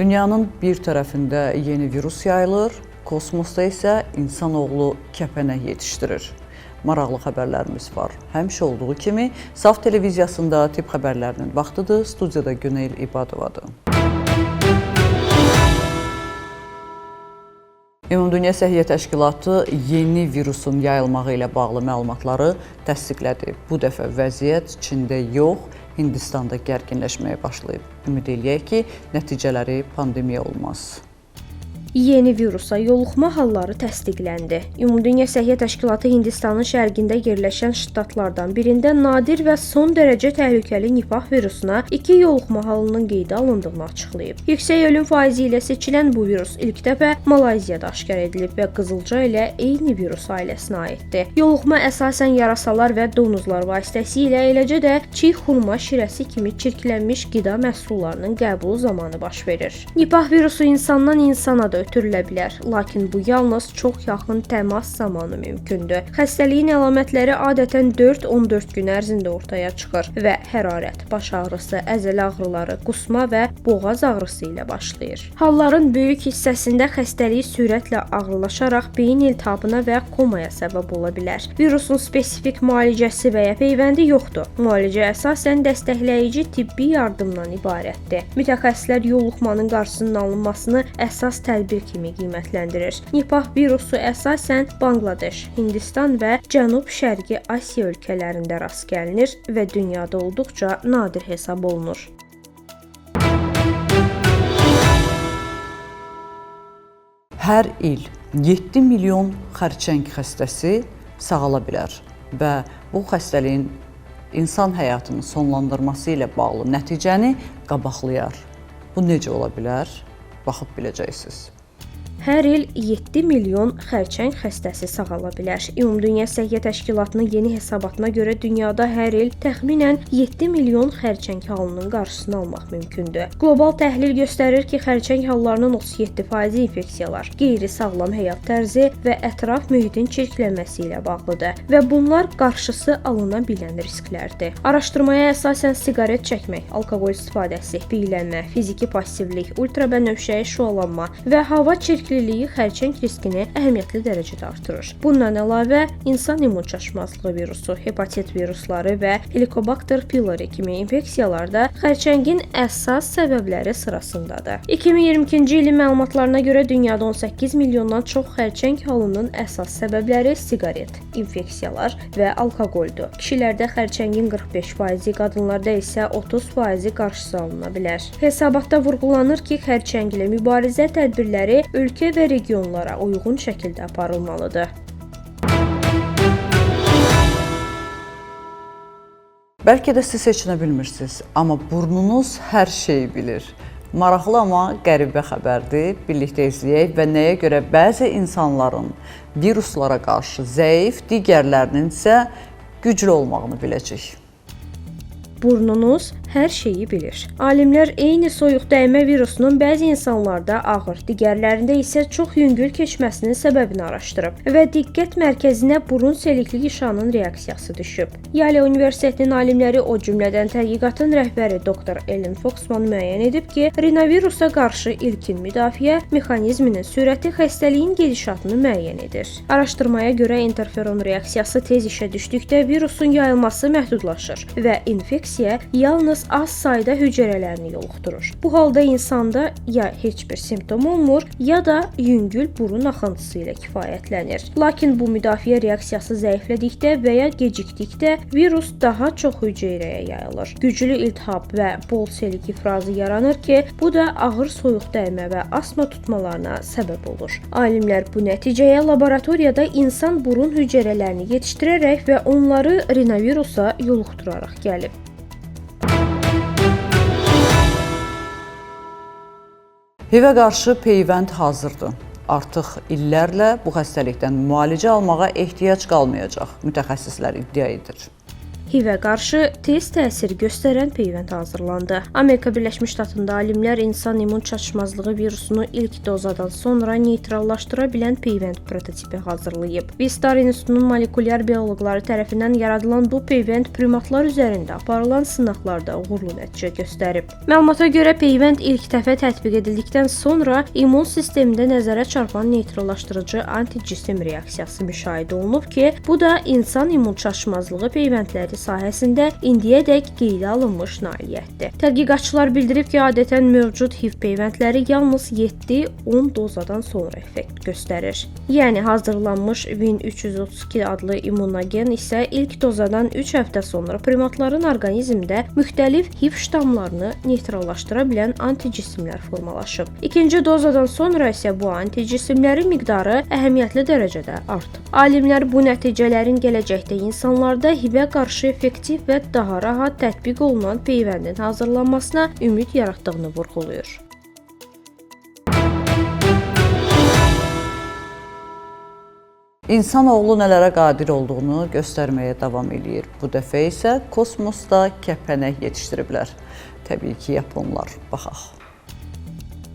Dünyanın bir tərəfində yeni virus yayılır, kosmosda isə insanoğlu kəpənək yetişdirir. Maraqlı xəbərlərimiz var. Həmişə olduğu kimi Saf televiziyasında tibb xəbərlərinin vaxtıdır. Studiyada Günel İbadovadır. Ümumdünya Səhiyyə Təşkilatı yeni virusun yayılmağı ilə bağlı məlumatları təsdiqlədi. Bu dəfə vəziyyət Çində yox, Hindistanda gərginləşməyə başlayıb. Ümid eləyək ki, nəticələri pandemiya olmaz. Yeni virusa yoluxma halları təsdiqləndi. Ümumdünya Səhiyyə Təşkilatı Hindistanın şərqində yerləşən ştatlardan birində nadir və son dərəcə təhlükəli nipah virusuna 2 yoluxma halının qeydə alındığını açıqlayıb. Yüksək ölüm faizi ilə seçilən bu virus ilk dəfə Malayziyada aşkar edilib və qızılca ilə eyni virus ailəsinə aiddir. Yoluxma əsasən yarasalar və donuzlar vasitəsilə, eləcə də çiy xurma şirəsi kimi çirklənmiş qida məhsullarının qəbulu zamanı baş verir. Nipah virusu insandan insana da ötürülə bilər, lakin bu yalnız çox yaxın təmas zamanı mümkündür. Xəstəliyin əlamətləri adətən 4-14 gün ərzində ortaya çıxır və hərarət, baş ağrısı, əzələ ağrıları, qusma və boğaz ağrısı ilə başlayır. Halların böyük hissəsində xəstəlik sürətlə ağırlaşaraq beyin iltihabına və komaya səbəb ola bilər. Virusun spesifik müalicəsi və ya peyvəndi yoxdur. Müalicə əsasən dəstəkləyici tibbi yardımdan ibarətdir. Mütəxəssislər yoluxmanın qarşısının alınmasını əsas tədbir kimi qiymətləndirir. Nipah virusu əsasən Bangladeş, Hindistan və Cənub-Şərqi Asiya ölkələrində rast gəlinir və dünyada olduqca nadir hesab olunur. Hər il 7 milyon xərçəng xəstəsi sağala bilər və bu xəstəliyin insan həyatını sonlandırması ilə bağlı nəticəni qabaqlayar. Bu necə ola bilər? Baxıb biləcəksiniz. Hər il 7 milyon xərçəng xəstəsi sağala bilər. Ümumdünya Səhiyyə Təşkilatının yeni hesabatına görə dünyada hər il təxminən 7 milyon xərçəng halının qarşısını almaq mümkündür. Qlobal təhlil göstərir ki, xərçəng hallarının 37% infeksiyalar, qeyri-sağlam həyat tərzi və ətraf mühitin çirklənməsi ilə bağlıdır və bunlar qarşısı alına bilən risklərdir. Araşdırmaya əsasən siqaret çəkmək, alkoqol istifadəsi, piyələnmə, fiziki passivlik, ultrabənövşəyi şüalanma və hava çirklənməsi xərçəng riskini əhəmiyyətli dərəcədə artırır. Bundan əlavə, insan immun çaşmazlığı virusu, hepatit virusları və Helicobacter pylori kimi infeksiyalar da xərçəngin əsas səbəbləri sırasındadır. 2022-ci ilin məlumatlarına görə dünyada 18 milyondan çox xərçəng halının əsas səbəbləri siqaret, infeksiyalar və alkoqoldur. Kişilərdə xərçəngin 45%, qadınlarda isə 30% qarşısı alına bilər. Hesabatda vurğulanır ki, xərçənglə mübarizə tədbirləri ölkə və regionlara uyğun şəkildə aparılmalıdır. Bəlkə də siz heç nə bilmirsiniz, amma burnunuz hər şeyi bilir. Maraqlı amma qəribə xəbərdir. Birlikdə izləyək və nəyə görə bəzi insanların viruslara qarşı zəif, digərlərinin isə güclü olmağını biləcək. Burnunuz hər şeyi bilir. Alimlər eyni soyuq dəymə virusunun bəzi insanlarda ağır, digərlərində isə çox yüngül keçməsinin səbəbini araşdırıb və diqqət mərkəzinə burun selikli qişanın reaksiyası düşüb. Yale Universitetinin alimləri, o cümlədən tədqiqatın rəhbəri Dr. Ellen Foxman müəyyən edib ki, rinovirusa qarşı ilkin müdafiə mexanizminin sürəti xəstəliyin gedişatını müəyyən edir. Araşdırmaya görə interferon reaksiyası tez işə düşdükdə virusun yayılması məhdudlaşır və infeksiya yalnız az sayda hüceyrələrini yoluxdurur. Bu halda insanda ya heç bir simptom olmur, ya da yüngül burun axıntısı ilə kifayətlənir. Lakin bu müdafiə reaksiyası zəiflədikdə və ya gecikdikdə virus daha çox hüceyrəyə yayılır. Güclü iltihab və bol selik ifrazı yaranır ki, bu da ağır soyuq dəymə və asma tutmalarına səbəb olur. Alimlər bu nəticəyə laboratoriyada insan burun hüceyrələrini yetişdirərək və onları rinovirusa yoluxduraraq gəlib. HIV-ə qarşı peyvənd hazırdır. Artıq illərlə bu xəstəlikdən müalicə almağa ehtiyac qalmayacaq, mütəxəssislər iddia edir. HIV-ə qarşı tez təsir göstərən peyvənd hazırlandı. Amerika Birləşmiş Ştatında alimlər insan immun çatışmazlığı virusunu ilk dozadan sonra neytrallaşdıra bilən peyvənd prototipi hazırlayıb. Wistar İnstitutunun molekulyar bioloqları tərəfindən yaradılan bu peyvənd primatlar üzərində aparılan sınaqlarda uğurlu nəticə göstərib. Məlumata görə peyvənd ilk dəfə tətbiq edildikdən sonra immun sistemində nəzərə çarpan neytrallaşdırıcı anticism reaksiyası müşahidə olunub ki, bu da insan immun çatışmazlığı peyvəndləri sahəsində indiyədək qeydə alınmış nailiyyətdir. Tədqiqatçılar bildirib ki, adətən mövcud HIV peyvəndləri yalnız 7-10 dozadan sonra effekt göstərir. Yəni hazırlanmış Win332 adlı immunogen isə ilk dozadan 3 həftə sonra primatların orqanizmində müxtəlif HIV ştamlarını neytrallaşdıra bilən anticismlər formalaşıb. İkinci dozadan sonra isə bu anticismlərin miqdarı əhəmiyyətli dərəcədə artıb. Alimlər bu nəticələrin gələcəkdə insanlarda HIV-ə qarşı effektiv və daha rahat tətbiq olunan peyvəndin hazırlanmasına ümid yaratdığını vurğulayır. İnsanoğlu nələrə qadir olduğunu göstərməyə davam edir. Bu dəfə isə kosmosda kəpənək yetişdiriblər. Təbii ki, yaponlar. Baxaq.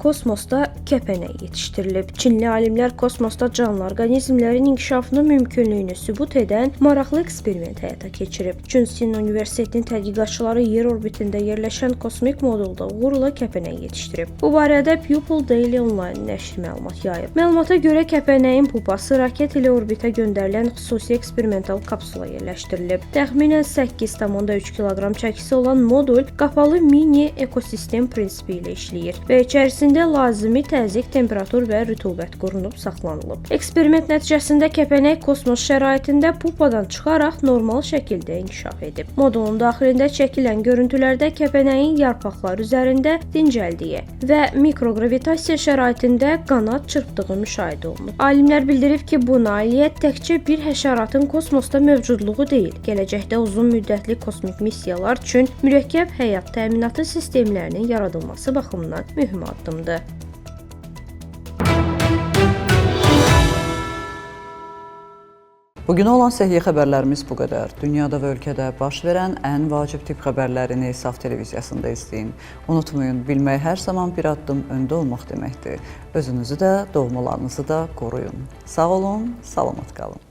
Kosmosda kəpənək yetişdirilib. Çinli alimlər kosmosda canlı orqanizmlərin inkişafının mümkünlüyünü sübut edən maraqlı eksperiment həyata keçirib. Chunsin Universitetinin tədqiqatçıları yer orbitində yerləşən kosmik modulda uğurla kəpənək yetişdirib. Bu barədə People Daily Online nəşri məlumat yayıb. Məlumata görə kəpənəyin pupası raket ilə orbitə göndərilən xüsusi eksperimental kapsula yerləşdirilib. Təxminən 8,3 kiloqram çəkisi olan modul qapalı mini ekosistem prinsipi ilə işləyir və içərisində lazımi təzyiq, temperatur və rütubət qorunub saxlanılıb. Eksperiment nəticəsində kəpənək kosmos şəraitində pupadan çıxaraq normal şəkildə inkişaf edib. Modulun daxilində çəkilən görüntülərdə kəpənəyin yarpaqlar üzərində dincəldiyi və mikrogravitasiya şəraitində qanad çırpdığı müşahidə olunub. Alimlər bildirib ki, bu nailiyyət təkcə bir həşəratın kosmosda mövcudluğu deyil, gələcəkdə uzun müddətli kosmik missiyalar üçün mürəkkəb həyat təminatı sistemlərinin yaradılması baxımından mühüm addımdır. Bugün olan səhiyyə xəbərlərimiz bu qədər. Dünyada və ölkədə baş verən ən vacib tip xəbərlərini Saf televiziyasında izləyin. Unutmayın, bilmək hər zaman bir addım öndə olmaq deməkdir. Özünüzü də, doğmalarınızı da qoruyun. Sağ olun, salamat qalın.